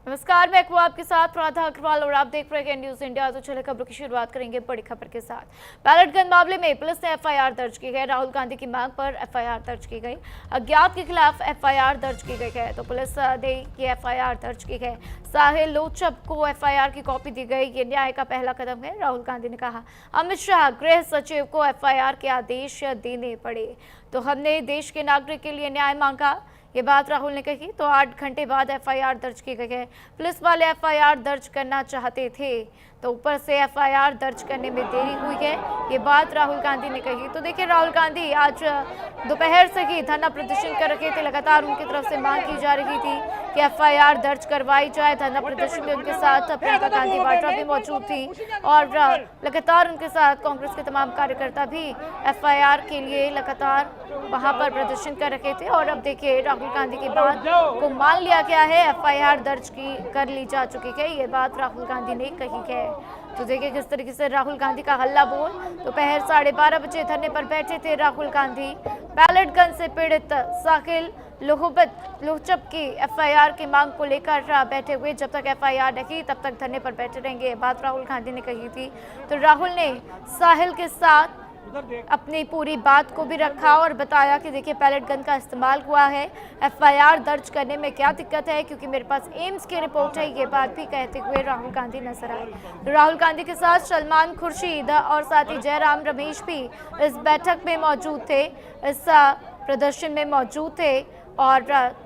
नमस्कार, मैं हूं आपके साथ राधा अग्रवाल और आप देख रहे हैं न्यूज इंडिया। तो चले खबरों की शुरुआत करेंगे बड़ी खबर के साथ। बैलेट गन मामले में पुलिस ने एफआईआर दर्ज की है। राहुल गांधी की मांग पर एफआईआर दर्ज की गई। अज्ञात के खिलाफ एफआईआर दर्ज की गई है। तो पुलिस ने ये एफआईआर दर्ज की है। साहिल लोचब को एफआईआर की कॉपी दी गई। ये न्याय का पहला कदम है, राहुल गांधी ने कहा। अमित शाह गृह सचिव को एफआईआर के आदेश देने पड़े। तो हमने देश के नागरिक के लिए न्याय मांगा, ये बात राहुल ने कही। तो 8 घंटे बाद एफआईआर दर्ज की गई है। पुलिस वाले एफआईआर दर्ज करना चाहते थे, तो ऊपर से एफआईआर दर्ज करने में देरी हुई है, ये बात राहुल गांधी ने कही। तो देखिए, राहुल गांधी आज दोपहर से ही धरना प्रदर्शन कर रहे थे। लगातार उनकी तरफ से मांग की जा रही थी कि एफआईआर दर्ज करवाई जाए। धरना प्रदर्शन में उनके साथ प्रियंका गांधी वाड्रा भी मौजूद थी और लगातार उनके साथ कांग्रेस के तमाम कार्यकर्ता भी एफआईआर के लिए लगातार वहां पर प्रदर्शन कर रहे थे। और अब देखिए, राहुल गांधी की बात को मान लिया गया है, एफआईआर दर्ज कर ली जा चुकी है, ये बात राहुल गांधी ने कही है। तो देखिए किस तरीके से राहुल गांधी का हल्ला बोल। दोपहर 12:30 बजे धरने पर बैठे थे राहुल गांधी। बैलेट गन से पीड़ित साहिल लोचब की एफआईआर की मांग को लेकर बैठे हुए। जब तक एफआईआर नहीं तब तक धरने पर बैठे रहेंगे, बात राहुल गांधी ने कही थी। तो राहुल ने साहिल के साथ अपनी पूरी बात को भी रखा और बताया कि देखिए, पैलेट गन का इस्तेमाल हुआ है, एफआईआर दर्ज करने में क्या दिक्कत है, क्योंकि मेरे पास एम्स की रिपोर्ट है, ये बात भी कहते हुए राहुल गांधी नजर आए। तो राहुल गांधी के साथ सलमान खुर्शीद और साथ ही जयराम रमेश भी इस बैठक में मौजूद थे, इस प्रदर्शन में मौजूद थे। और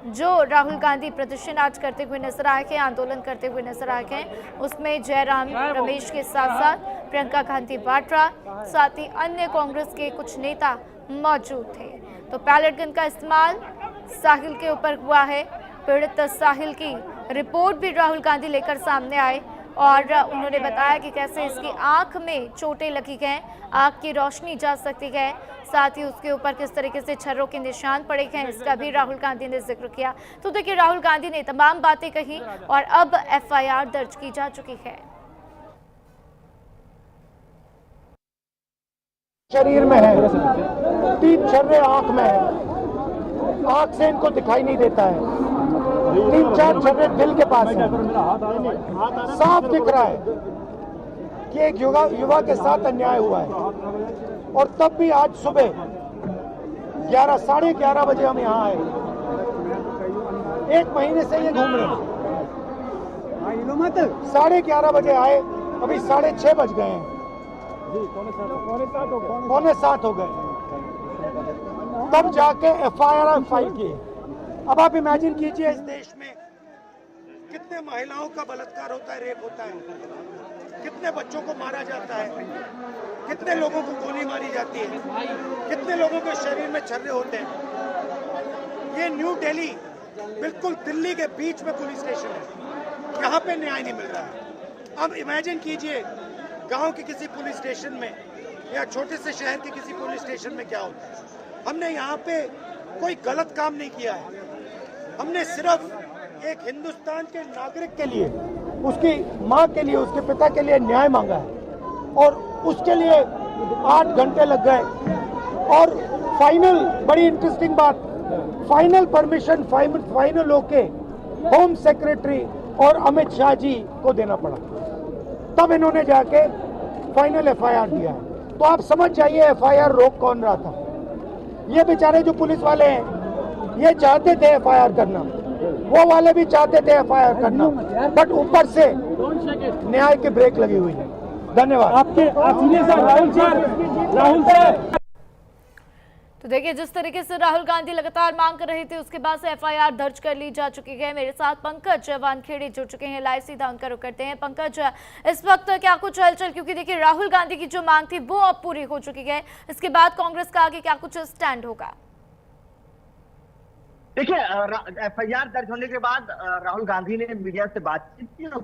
जो राहुल गांधी प्रदर्शन आज करते हुए नजर आए हैं, आंदोलन करते हुए नजर आए हैं, उसमें जयराम रमेश के साथ साथ प्रियंका गांधी वाड्रा, साथ ही अन्य कांग्रेस के कुछ नेता मौजूद थे। तो पैलेट गन का इस्तेमाल साहिल के ऊपर हुआ है। पीड़ित साहिल की रिपोर्ट भी राहुल गांधी लेकर सामने आए और उन्होंने बताया कि कैसे इसकी आंख में चोटें लगी हैं, आंख की रोशनी जा सकती है, साथ ही उसके ऊपर किस तरीके से छर्रों के निशान पड़े हैं, इसका भी राहुल गांधी ने जिक्र किया। तो देखिए, राहुल गांधी ने तमाम बातें कही और अब एफआईआर दर्ज की जा चुकी है। शरीर में है, 3 छर्रे आंख में है, आंख से इनको दिखाई नहीं देता है। 3-4 छर्रे दिल के पास है। साफ दिख रहा है कि एक युवा के साथ अन्याय हुआ है। और तब भी आज सुबह 11, 11:30 बजे हम यहाँ आए। 1 महीने से ये घूम रहे हैं। 11:30 बजे आए, अभी 6:30 बज गए हैं, पौने 7 हो गए, तब जाके एफआईआर फाइल किए। अब आप इमेजिन कीजिए, इस देश में कितने महिलाओं का बलात्कार होता है, रेप होता है, कितने बच्चों को मारा जाता है, कितने लोगों को गोली मारी जाती है, कितने लोगों के शरीर में छर्रे होते हैं। ये न्यू दिल्ली, बिल्कुल दिल्ली के बीच में पुलिस स्टेशन है, यहाँ पे न्याय नहीं मिल रहा है। अब इमेजिन कीजिए, गांव के किसी पुलिस स्टेशन में या छोटे से शहर के किसी पुलिस स्टेशन में क्या होता है। हमने यहाँ पे कोई गलत काम नहीं किया है, हमने सिर्फ एक हिंदुस्तान के नागरिक के लिए, उसकी माँ के लिए, उसके पिता के लिए न्याय मांगा है और उसके लिए 8 घंटे लग गए। और फाइनल, बड़ी इंटरेस्टिंग बात, फाइनल परमिशन फाइनल होके होम सेक्रेटरी और अमित शाह जी को देना पड़ा, तब इन्होंने जाके फाइनल एफआईआर दिया है। तो आप समझ जाइए एफआईआर रोक कौन रहा था। ये बेचारे जो पुलिस वाले हैं, ये चाहते थे एफआईआर करना, वो वाले भी चाहते थे एफआईआर करना, बट ऊपर से न्याय की ब्रेक लगी हुई है। धन्यवाद। राहुल सर, तो देखिए, जिस तरीके से राहुल गांधी लगातार मांग कर रहे थे, उसके बाद से एफआईआर दर्ज कर ली जा चुकी है। मेरे साथ पंकज वानखेड़े जुड़ चुके हैं, लाइव सीधा उनका रुख करते हैं। पंकज, इस वक्त क्या कुछ हलचल, क्योंकि देखिए राहुल गांधी की जो मांग थी वो अब पूरी हो चुकी है, इसके बाद कांग्रेस का आगे क्या कुछ स्टैंड होगा? देखिए, एफआईआर दर्ज होने के बाद राहुल गांधी ने मीडिया से बातचीत की और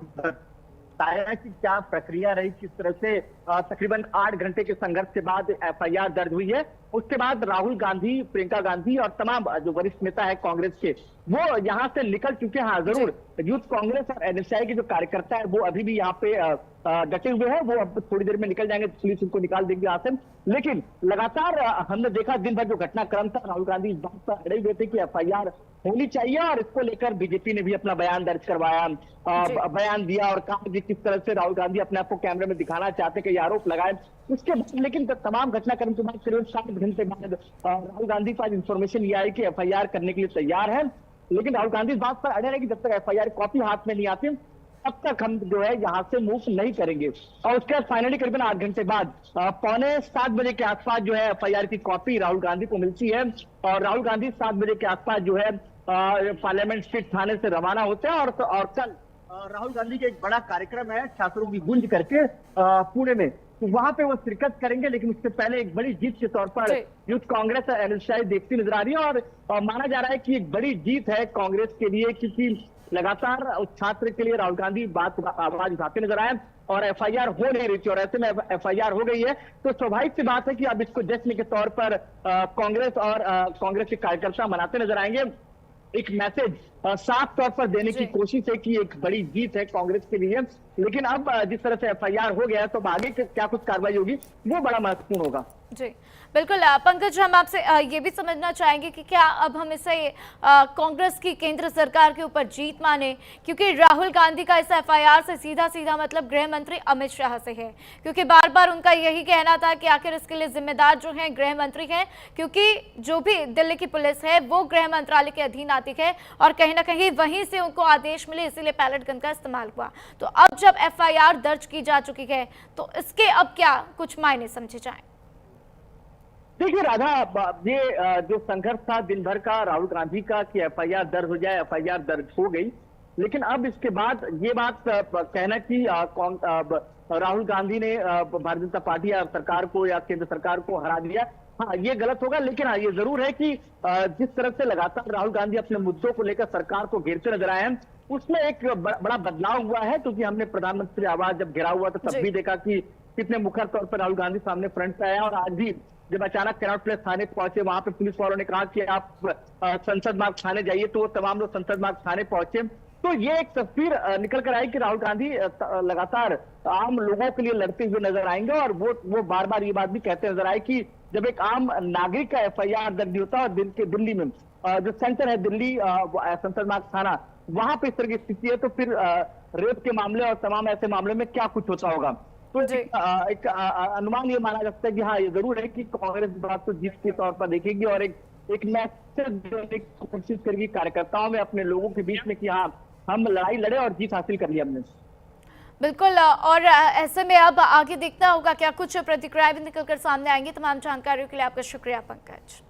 बताया कि क्या प्रक्रिया रही, किस तरह से तकरीबन 8 घंटे के संघर्ष के बाद एफआईआर दर्ज हुई है। उसके बाद राहुल गांधी, प्रियंका गांधी और तमाम जो वरिष्ठ नेता है कांग्रेस के, वो यहाँ से निकल चुके हैं। हाँ जरूर, यूथ कांग्रेस और एनएसआई के जो कार्यकर्ता है वो अभी भी यहाँ पे डटे हुए हैं। वो अब थोड़ी देर में निकल जाएंगे, पुलिस उनको निकाल देगी यहाँ से। लेकिन लगातार हमने देखा दिन भर जो घटनाक्रम था, राहुल गांधी इस बात पर अड़े हुए थे कि एफआईआर होनी चाहिए, और इसको लेकर बीजेपी ने भी अपना बयान दर्ज करवाया, बयान दिया और कहा कि किस तरह से राहुल गांधी अपने आप को कैमरे में दिखाना चाहते, कई आरोप लगाए। उसके बाद लेकिन तमाम घटनाक्रम के बाद करीब 7 घंटे बाद राहुल गांधी के पास इंफॉर्मेशन ये आई कि एफआईआर करने के लिए तैयार है। लेकिन राहुल गांधी इस बात पर अड़े रहे कि जब तक एफआईआर कॉपी हाथ में नहीं आती तब तक हम जो है यहाँ से मूव नहीं करेंगे। और उसके बाद फाइनली करीबन 8 घंटे बाद 6:45 बजे के आसपास जो है एफआईआर की कॉपी राहुल गांधी को मिलती है, और राहुल गांधी 7 बजे के आसपास जो है पार्लियामेंट स्ट्रीट थाने से रवाना होते हैं। और कल राहुल गांधी का एक बड़ा कार्यक्रम है छात्रों की गूंज करके पुणे में, तो वहां पे वो शिरकत करेंगे। लेकिन उससे पहले एक बड़ी जीत के तौर पर यूथ कांग्रेस और एनएसआई देखती नजर आ रही है, और माना जा रहा है कि एक बड़ी जीत है कांग्रेस के लिए, क्योंकि लगातार उस छात्र के लिए राहुल गांधी आवाज उठाते नजर आए और एफआईआर हो नहीं रही थी, और ऐसे में एफआईआर हो गई है। तो स्वाभाविक सी बात है कि अब इसको जश्न के तौर पर कांग्रेस और कांग्रेस के कार्यकर्ता मनाते नजर आएंगे। एक मैसेज साफ तौर पर देने की कोशिश है कि एक बड़ी जीत है कांग्रेस के लिए। लेकिन अब जिस तरह से एफआईआर हो गया है तो आगे क्या कुछ कार्रवाई होगी वो बड़ा महत्वपूर्ण होगा। जी बिल्कुल पंकज, हम आपसे ये भी समझना चाहेंगे कि क्या अब हम इसे कांग्रेस की केंद्र सरकार के ऊपर जीत माने, क्योंकि राहुल गांधी का इस एफआईआर से सीधा सीधा मतलब गृह मंत्री अमित शाह से है, क्योंकि बार बार उनका यही कहना था कि आखिर इसके लिए जिम्मेदार जो हैं गृह मंत्री हैं, क्योंकि जो भी दिल्ली की पुलिस है वो गृह मंत्रालय के अधीन आती है और कहीं ना कहीं वहीं से उनको आदेश मिले, इसीलिए पैलेट गन का इस्तेमाल हुआ। तो अब जब एफआईआर दर्ज की जा चुकी है तो इसके अब क्या कुछ मायने समझे जाएं? देखिए राधा, ये जो संघर्ष था दिन भर का राहुल गांधी का कि एफआईआर दर्ज हो जाए, एफआईआर दर्ज हो गई। लेकिन अब इसके बाद ये बात कहना कि राहुल गांधी ने भारतीय जनता पार्टी या सरकार को या केंद्र सरकार को हरा दिया, हाँ ये गलत होगा। लेकिन हाँ ये जरूर है कि जिस तरह से लगातार राहुल गांधी अपने मुद्दों को लेकर सरकार को घेरते नजर आए हैं, उसमें एक बड़ा बदलाव हुआ है। क्योंकि हमने प्रधानमंत्री आवास जब घेरा हुआ था तब भी देखा कि कितने मुखर तौर पर राहुल गांधी सामने फ्रंट पे आया, और आज भी जब अचानक कनॉट प्लेस थाने पहुंचे, वहां पे पुलिस वालों ने कहा कि आप संसद मार्ग थाने जाइए, तो तमाम लोग संसद मार्ग थाने पहुंचे। तो ये एक तस्वीर निकल कर आई कि राहुल गांधी लगातार आम लोगों के लिए लड़ते हुए नजर आएंगे, और वो बार बार ये बात भी कहते नजर आए कि जब एक आम नागरिक का एफआईआर दर्ज होता है और दिल्ली में जो सेंटर है दिल्ली संसद मार्ग थाना, वहां पे इस तरह की स्थिति है, तो फिर रेप के मामले और तमाम ऐसे मामले में क्या कुछ होता होगा। तो एक अनुमान ये माना जा सकता है कि हाँ ये जरूर है कि कांग्रेस बात को जीत के तौर पर देखेगी और एक मैसेज देने की कोशिश करेगी कार्यकर्ताओं में, अपने लोगों के बीच में कि हाँ हम लड़ाई लड़े और जीत हासिल कर ली हमने। बिल्कुल, और ऐसे में अब आगे देखना होगा क्या कुछ प्रतिक्रियाएं भी निकलकर सामने आएंगी। तमाम जानकारियों के लिए आपका शुक्रिया पंकज।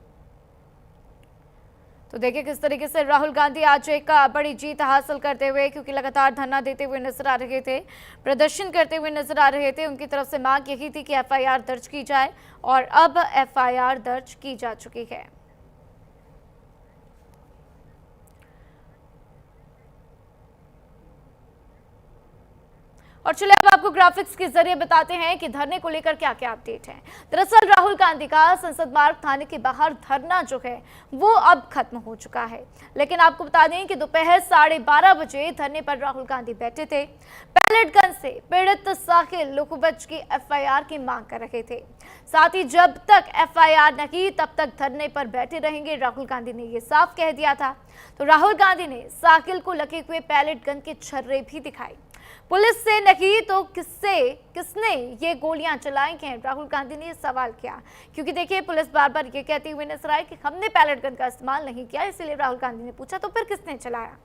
तो देखिए किस तरीके से राहुल गांधी आज एक बड़ी जीत हासिल करते हुए, क्योंकि लगातार धरना देते हुए नजर आ रहे थे, प्रदर्शन करते हुए नजर आ रहे थे। उनकी तरफ से मांग यही थी कि एफआईआर दर्ज की जाए, और अब एफआईआर दर्ज की जा चुकी है। और चलिए अब आपको ग्राफिक्स के जरिए बताते हैं कि धरने को लेकर क्या क्या अपडेट है। दरअसल राहुल गांधी का संसद मार्ग थाने के बाहर धरना जो है वो अब खत्म हो चुका है, लेकिन आपको बता दें कि दोपहर 12:30 बजे धरने पर राहुल गांधी बैठे थे। पैलेट गन से पीड़ित साहिल लुकुबच की एफआईआर की मांग कर रहे थे। साथ ही जब तक एफआईआर नहीं तब तक धरने पर बैठे रहेंगे, राहुल गांधी ने ये साफ कह दिया था। तो राहुल गांधी ने साहिल को लगे हुए पैलेट गन के छर्रे भी दिखाए। पुलिस से नहीं तो किसने ये गोलियां चलाई हैं, राहुल गांधी ने सवाल किया, क्योंकि देखिए पुलिस बार बार ये कहती हुई नजर आई कि हमने पैलेट गन का इस्तेमाल नहीं किया। इसीलिए राहुल गांधी ने पूछा तो फिर किसने चलाया।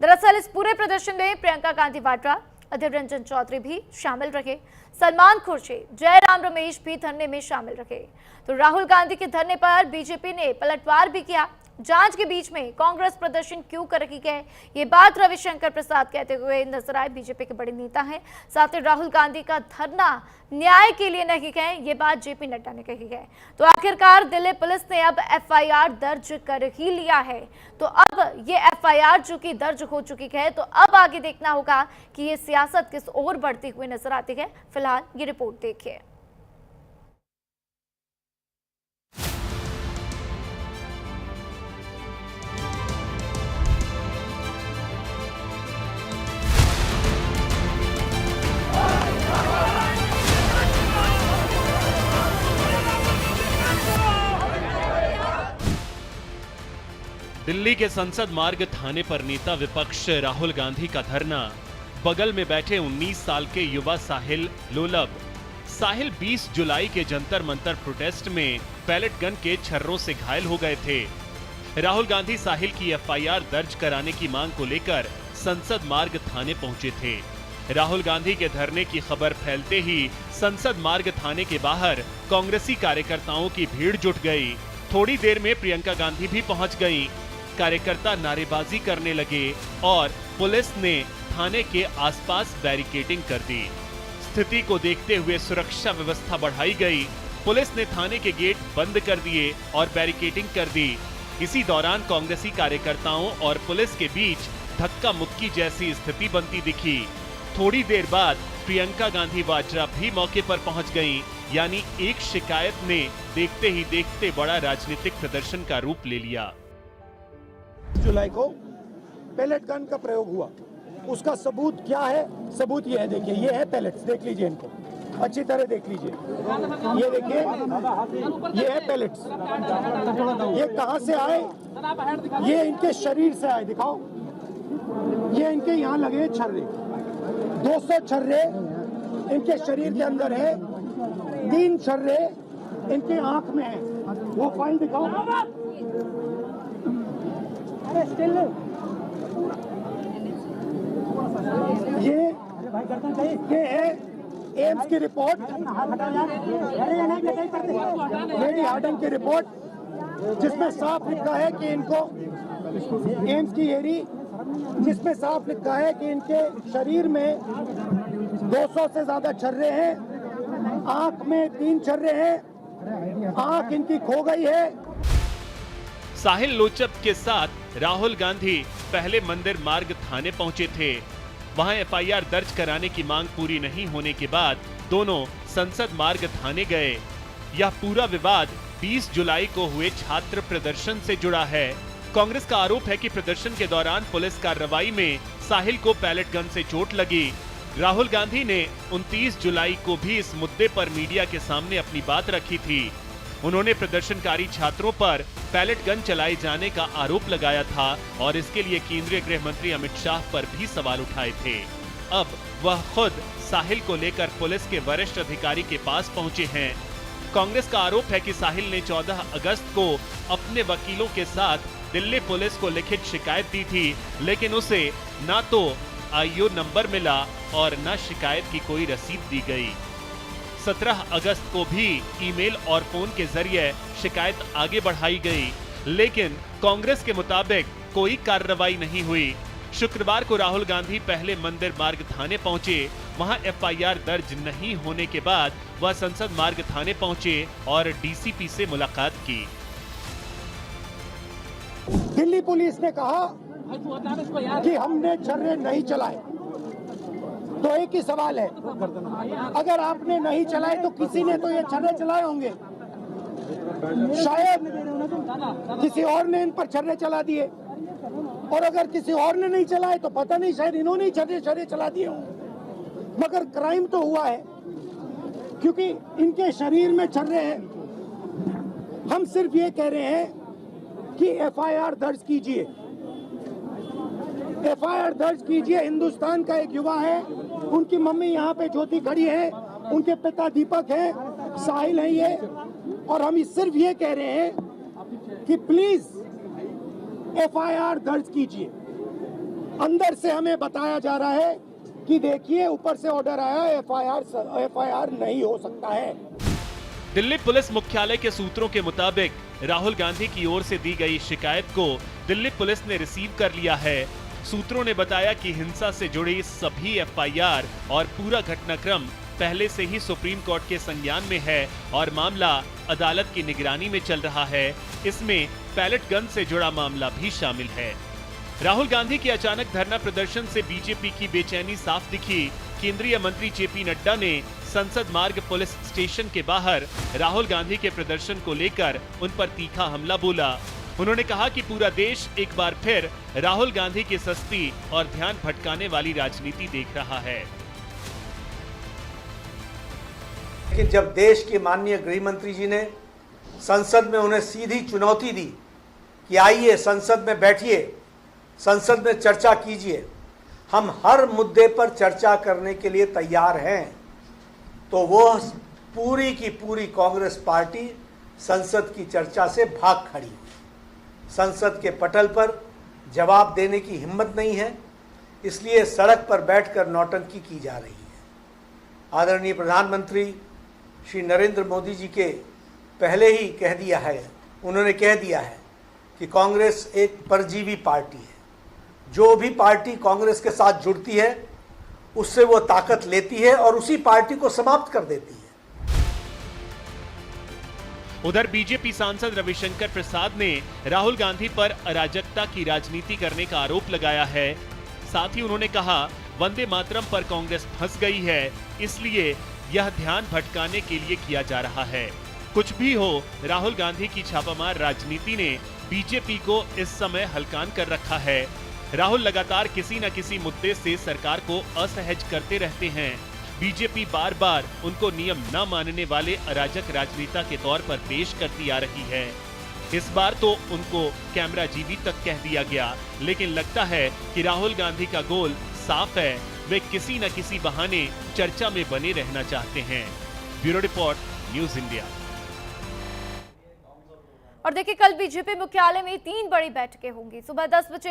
दरअसल इस पूरे प्रदर्शन में प्रियंका गांधी वाड्रा, अधीर रंजन चौधरी भी शामिल रहे, सलमान खुर्शीद, जयराम रमेश भी धरने में शामिल रहे। तो राहुल गांधी के धरने पर बीजेपी ने पलटवार भी किया। जांच के बीच में कांग्रेस प्रदर्शन क्यों कर रही है, ये बात रविशंकर प्रसाद कहते हुए नजर आए। बीजेपी के बड़े नेता हैं। साथ ही राहुल गांधी का धरना न्याय के लिए नहीं है, ये बात जेपी नड्डा ने कही है। तो आखिरकार दिल्ली पुलिस ने अब एफआईआर दर्ज कर ही लिया है। तो अब ये एफआईआर जो कि दर्ज हो चुकी है, तो अब आगे देखना होगा कि ये सियासत किस ओर बढ़ती हुई नजर आती है। फिलहाल ये रिपोर्ट देखिए। दिल्ली के संसद मार्ग थाने पर नेता विपक्ष राहुल गांधी का धरना, बगल में बैठे 19 साल के युवा साहिल लोलब। साहिल 20 जुलाई के जंतर मंतर प्रोटेस्ट में पैलेट गन के छर्रों से घायल हो गए थे। राहुल गांधी साहिल की एफआईआर दर्ज कराने की मांग को लेकर संसद मार्ग थाने पहुंचे थे। राहुल गांधी के धरने की खबर फैलते ही संसद मार्ग थाने के बाहर कांग्रेसी कार्यकर्ताओं की भीड़ जुट गई। थोड़ी देर में प्रियंका गांधी भी पहुंच गईं। कार्यकर्ता नारेबाजी करने लगे और पुलिस ने थाने के आसपास बैरिकेडिंग कर दी। स्थिति को देखते हुए सुरक्षा व्यवस्था बढ़ाई गई। पुलिस ने थाने के गेट बंद कर दिए और बैरिकेडिंग कर दी। इसी दौरान कांग्रेसी कार्यकर्ताओं और पुलिस के बीच धक्का मुक्की जैसी स्थिति बनती दिखी। थोड़ी देर बाद प्रियंका गांधी वाड्रा भी मौके पर पहुंच गईं। यानी एक शिकायत ने देखते ही देखते बड़ा राजनीतिक प्रदर्शन का रूप ले लिया। जुलाई को पैलेट गन का प्रयोग हुआ, उसका सबूत क्या है? सबूत ये है, देखिए ये है पैलेट्स, देख लीजिए इनको अच्छी तरह देख लीजिए। ये देखिए, ये है पैलेट्स। ये कहां से आए? ये इनके शरीर से आए, दिखाओ। ये इनके यहाँ लगे छर्रे, 200 छर्रे इनके शरीर के अंदर है, 3 छर्रे इनके आंख में है। वो फाइल दिखाओ। ये है एम्स की रिपोर्ट, लेडी हार्डन की रिपोर्ट, जिसमें साफ लिखा है कि इनको एम्स की एरी, जिसमें साफ लिखा है कि इनके शरीर में 200 से ज्यादा छर्रे हैं, आंख में 3 छर्रे हैं, आंख इनकी खो गई है। साहिल लोचब के साथ राहुल गांधी पहले मंदिर मार्ग थाने पहुंचे थे। वहां एफआईआर दर्ज कराने की मांग पूरी नहीं होने के बाद दोनों संसद मार्ग थाने गए। यह पूरा विवाद 20 जुलाई को हुए छात्र प्रदर्शन से जुड़ा है। कांग्रेस का आरोप है कि प्रदर्शन के दौरान पुलिस कार्रवाई में साहिल को पैलेट गन से चोट लगी। राहुल गांधी ने 29 जुलाई को भी इस मुद्दे पर मीडिया के सामने अपनी बात रखी थी। उन्होंने प्रदर्शनकारी छात्रों पर पैलेट गन चलाए जाने का आरोप लगाया था और इसके लिए केंद्रीय गृह मंत्री अमित शाह पर भी सवाल उठाए थे। अब वह खुद साहिल को लेकर पुलिस के वरिष्ठ अधिकारी के पास पहुंचे हैं। कांग्रेस का आरोप है कि साहिल ने 14 अगस्त को अपने वकीलों के साथ दिल्ली पुलिस को लिखित शिकायत दी थी, लेकिन उसे ना तो आईओ नंबर मिला और न शिकायत की कोई रसीद दी गई। 17 अगस्त को भी ईमेल और फोन के जरिए शिकायत आगे बढ़ाई गई, लेकिन कांग्रेस के मुताबिक कोई कार्रवाई नहीं हुई। शुक्रवार को राहुल गांधी पहले मंदिर मार्ग थाने पहुंचे। वहां एफआईआर दर्ज नहीं होने के बाद वह संसद मार्ग थाने पहुंचे और डीसीपी से मुलाकात की। दिल्ली पुलिस ने कहा कि हमने छर्रे नहीं चलाए। तो एक ही सवाल है, अगर आपने नहीं चलाए तो किसी ने तो ये छर्रे चलाए होंगे। शायद किसी और ने इन पर छर्रे चला दिए, और अगर किसी और ने नहीं चलाए तो पता नहीं, शायद इन्होंने ही छर्रे चला दिए होंगे। मगर क्राइम तो हुआ है, क्योंकि इनके शरीर में छर्रे हैं। हम सिर्फ ये कह रहे हैं कि एफआईआर दर्ज कीजिए, एफआईआर दर्ज कीजिए। हिंदुस्तान का एक युवा है, उनकी मम्मी यहाँ पे ज्योति खड़ी है, उनके पिता दीपक है, साहिल है ये, और हम सिर्फ ये कह रहे हैं कि प्लीज एफआईआर दर्ज कीजिए। अंदर से हमें बताया जा रहा है कि देखिए ऊपर से ऑर्डर आया, एफआईआर नहीं हो सकता है। दिल्ली पुलिस मुख्यालय के सूत्रों के मुताबिक राहुल गांधी की ओर से दी गई शिकायत को दिल्ली पुलिस ने रिसीव कर लिया है। सूत्रों ने बताया कि हिंसा से जुड़ी सभी एफआईआर और पूरा घटनाक्रम पहले से ही सुप्रीम कोर्ट के संज्ञान में है और मामला अदालत की निगरानी में चल रहा है। इसमें पैलेट गन से जुड़ा मामला भी शामिल है। राहुल गांधी के अचानक धरना प्रदर्शन से बीजेपी की बेचैनी साफ दिखी। केंद्रीय मंत्री जेपी नड्डा ने संसद मार्ग पुलिस स्टेशन के बाहर राहुल गांधी के प्रदर्शन को लेकर उन पर तीखा हमला बोला। उन्होंने कहा कि पूरा देश एक बार फिर राहुल गांधी की सस्ती और ध्यान भटकाने वाली राजनीति देख रहा है। लेकिन जब देश के माननीय गृह मंत्री जी ने संसद में उन्हें सीधी चुनौती दी कि आइए संसद में बैठिए, संसद में चर्चा कीजिए, हम हर मुद्दे पर चर्चा करने के लिए तैयार हैं, तो वो पूरी की पूरी कांग्रेस पार्टी संसद की चर्चा से भाग खड़ी हुई। संसद के पटल पर जवाब देने की हिम्मत नहीं है, इसलिए सड़क पर बैठकर नौटंकी की जा रही है। आदरणीय प्रधानमंत्री श्री नरेंद्र मोदी जी के पहले ही उन्होंने कह दिया है कि कांग्रेस एक परजीवी पार्टी है। जो भी पार्टी कांग्रेस के साथ जुड़ती है उससे वो ताकत लेती है और उसी पार्टी को समाप्त कर देती है। उधर बीजेपी सांसद रविशंकर प्रसाद ने राहुल गांधी पर अराजकता की राजनीति करने का आरोप लगाया है। साथ ही उन्होंने कहा, वंदे मातरम पर कांग्रेस फंस गई है, इसलिए यह ध्यान भटकाने के लिए किया जा रहा है। कुछ भी हो, राहुल गांधी की छापामार राजनीति ने बीजेपी को इस समय हलकान कर रखा है। राहुल लगातार किसी न किसी मुद्दे से सरकार को असहज करते रहते हैं। बीजेपी बार बार उनको नियम न मानने वाले अराजक राजनेता के तौर पर पेश करती आ रही है। इस बार तो उनको कैमरा जीवी तक कह दिया गया, लेकिन लगता है कि राहुल गांधी का गोल साफ है, वे किसी न किसी बहाने चर्चा में बने रहना चाहते हैं। Bureau report, news India. और देखिए, कल बीजेपी मुख्यालय में 3 बड़ी बैठकें होंगी। सुबह 10 बजे